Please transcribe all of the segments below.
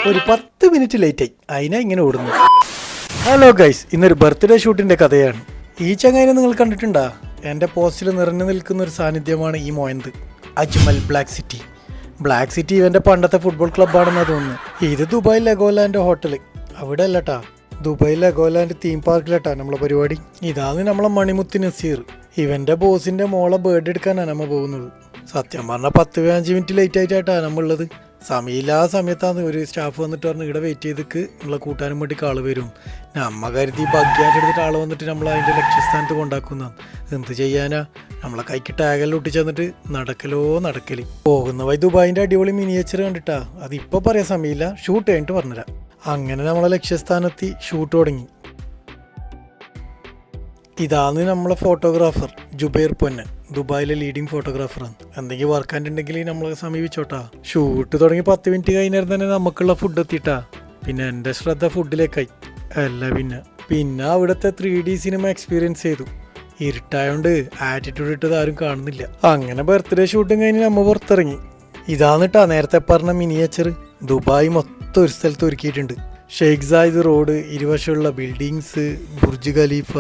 ഒരു 10 മിനിറ്റ് ലേറ്റായി, അതിനാ ഇങ്ങനെ ഓടുന്നു. ഹലോ ഗൈസ്, ഇന്നൊരു ബർത്ത്ഡേ ഷൂട്ടിൻ്റെ കഥയാണ്. ഈ ചങ്ങായിനെ നിങ്ങൾ കണ്ടിട്ടുണ്ടാ? എൻ്റെ പോസ്റ്റിൽ നിറഞ്ഞു നിൽക്കുന്ന ഒരു സാന്നിധ്യമാണ് ഈ മോയന്ത്, Ajmal black city. Black city ഇവൻ്റെ പണ്ടത്തെ ഫുട്ബോൾ ക്ലബ്ബാണെന്നാണ് തോന്നുന്നു. ഇത് ദുബായ് ലെഗോലാൻഡ് ഹോട്ടൽ. അവിടെ അല്ലട്ടാ, ദുബായ് ലെഗോലാൻഡ് തീം പാർക്കിലട്ടാ നമ്മളെ പരിപാടി. ഇതാണ് നമ്മളെ മണിമുത്ത് നസീർ. ഇവൻ്റെ ബോസിൻ്റെ മോളെ ബർത്ത്ഡേ എടുക്കാനാണ് നമ്മ പോകുന്നത്. സത്യം പറഞ്ഞാൽ 10-15 മിനിറ്റ് ലേറ്റ് ആയിട്ടാണ് നമ്മളുള്ളത്. സമയമില്ലാ സമയത്താണ് ഒരു സ്റ്റാഫ് വന്നിട്ട് പറഞ്ഞു ഇവിടെ വെയിറ്റ് ചെയ്തിട്ട് നമ്മളെ കൂട്ടാനും വേണ്ടി ആൾ വരും. നമ്മ കരുതി ബഗ്ഗാൻ്റെ എടുത്തിട്ട് ആൾ വന്നിട്ട് നമ്മൾ അതിൻ്റെ ലക്ഷ്യസ്ഥാനത്ത് കൊണ്ടാക്കുന്നതാണ്. എന്ത് ചെയ്യാനാ, നമ്മളെ കൈക്ക് ടാഗെല്ലാം ഒട്ടിച്ച് തന്നിട്ട് നടക്കല്. പോകുന്ന വഴി ദുബായിൻ്റെ അടിപൊളി മിനിയേച്ചർ കണ്ടിട്ടാ. അതിപ്പോൾ പറയാൻ സമയമില്ല, ഷൂട്ട് കഴിഞ്ഞിട്ട് പറഞ്ഞുതരാം. അങ്ങനെ നമ്മളെ ലക്ഷ്യസ്ഥാനത്ത് ഷൂട്ട് തുടങ്ങി. ഇതാണ് നമ്മളെ ഫോട്ടോഗ്രാഫർ ജുബൈർ പൊന്നൻ, ദുബായിലെ ലീഡിങ് ഫോട്ടോഗ്രാഫറാണ്. എന്തെങ്കിലും വർക്കാൻഡുണ്ടെങ്കിൽ നമ്മളെ സമീപിച്ചോട്ടാ. ഷൂട്ട് തുടങ്ങി 10 മിനിറ്റ് കഴിഞ്ഞാൽ തന്നെ നമുക്കുള്ള ഫുഡ് എത്തിയിട്ടാ. പിന്നെ എൻ്റെ ശ്രദ്ധ ഫുഡിലേക്കായി അല്ല, പിന്നെ അവിടുത്തെ 3D സിനിമ എക്സ്പീരിയൻസ് ചെയ്തു. ഇരുട്ടായോണ്ട് ആറ്റിറ്റ്യൂഡ് ഇട്ടത് ആരും കാണുന്നില്ല. അങ്ങനെ ബർത്ത്ഡേ ഷൂട്ടും കഴിഞ്ഞ് നമ്മൾ പുറത്തിറങ്ങി. ഇതാണ് കേട്ടാ നേരത്തെ പറഞ്ഞ മിനിയേച്ചർ. ദുബായ് മൊത്തം ഒരു സ്ഥലത്ത് ഒരുക്കിയിട്ടുണ്ട്. ഷെയ്ഖ് സായിദ് റോഡ്, ഇരുവശമുള്ള buildings, Burj Khalifa,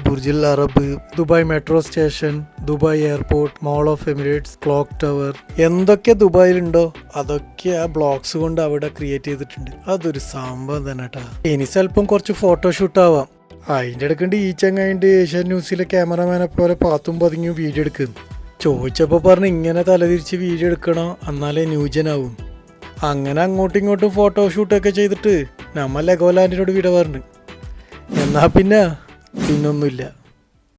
Burj al Arab, Dubai metro station, Dubai airport, mall of Emirates, clock tower, എന്തൊക്കെ ദുബായിലുണ്ടോ അതൊക്കെ ആ ബ്ലോക്സ് കൊണ്ട് അവിടെ ക്രിയേറ്റ് ചെയ്തിട്ടുണ്ട്. അതൊരു സംഭവം തന്നെ കേട്ടാ. ഇനി സ്വല്പം കുറച്ച് ഫോട്ടോഷൂട്ട് ആവാം. അതിൻ്റെ ഇടയ്ക്കുണ്ട് ഈ ചങ്ങായിണ്ട് ഏഷ്യൻ ന്യൂസിലെ ക്യാമറമാനെ പോലെ പാത്തും പതുങ്ങിയും വീഡിയോ എടുക്കുന്നു. ചോദിച്ചപ്പോൾ പറഞ്ഞ് ഇങ്ങനെ തലതിരിച്ച് വീഡിയോ എടുക്കണോ, എന്നാലേ ന്യൂജനാവും. അങ്ങനെ അങ്ങോട്ടും ഇങ്ങോട്ടും ഫോട്ടോഷൂട്ടൊക്കെ ചെയ്തിട്ട് നമ്മൾ ലെഗോലാൻഡിനോട് വിട പറഞ്ഞു. എന്നാൽ പിന്നൊന്നുമില്ല.